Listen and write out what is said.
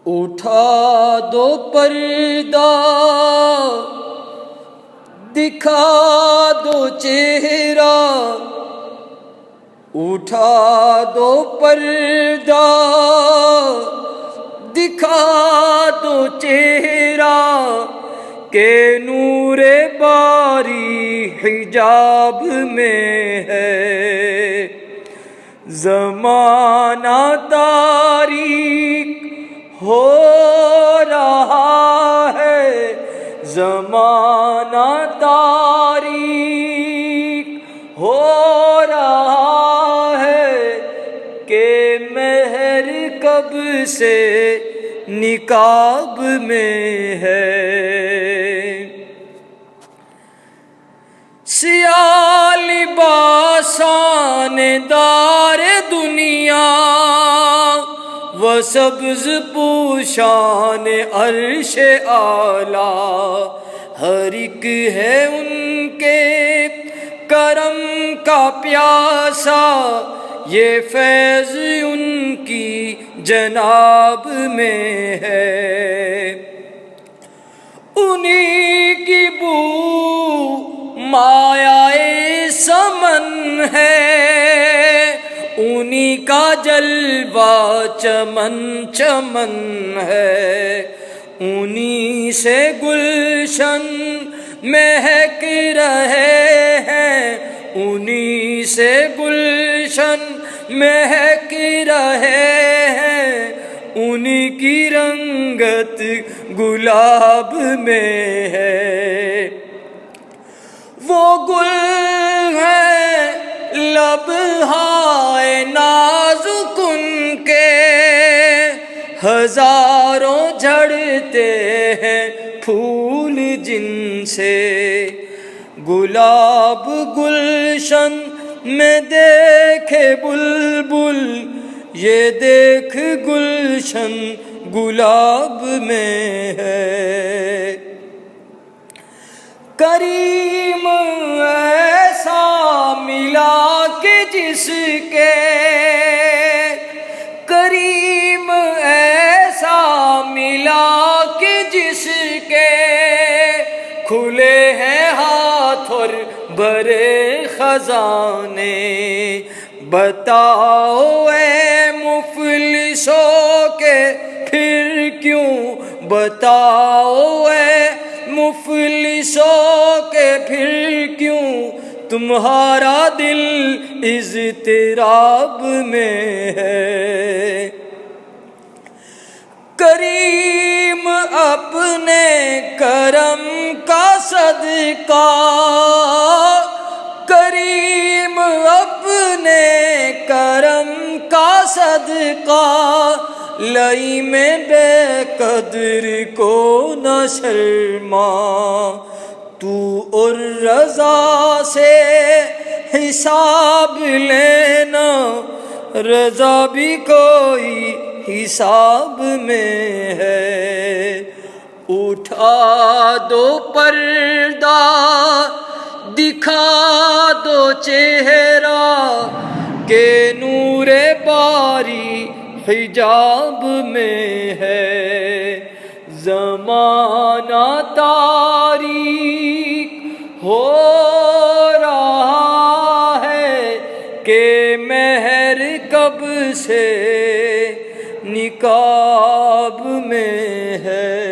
उठा दो पर्दा, दिखा दो चेहरा। उठा दो पर्दा, दिखा दो चेहरा, के नूरे बारी हिजाब में है। ज़माना तारीक हो रहा है, ज़माना तारीक हो रहा है, के महर कब से निकाब में है। सियाह लिबासाने दार दुनिया, व सब्ज़ पूशान अर्श आला, हर एक है उनके करम का प्यासा, ये फैज़ उनकी जनाब में है। उन्हीं की बू मायाए समन है, उन्हीं का जलवा चमन चमन है। उन्हीं से गुलशन महक रहे हैं, उन्हीं से गुलशन महक रहे हैं। उन्हीं की रंगत गुलाब में है। वो गुल है लब हाय नाजुक उनके, हजारों झड़ते हैं फूल जिनसे। गुलाब गुलशन में देखे बुलबुल, ये देख गुलशन गुलाब में है। करीम ऐसा मिला कि जिसके, करीम ऐसा मिला कि जिसके, खुले हैं हाथ और भरे खजाने। बताओ ऐ मुफलिसों के फिर क्यों, बताओ ऐ मुफलिसों के फिर क्यों, तुम्हारा दिल इज़्तिराब में है। करीम अपने करम का सदका, करीम अपने करम का सदका, लई में बेकदर को न शर्मा। तू और रज़ा से हिसाब लेना, रज़ा भी कोई हिसाब में है। उठा दो पर्दा, दिखा दो चेहरा, के नूरे बारी हिजाब में है। ज़माना तारीक हो रहा है, के महर कब से निकाब में है।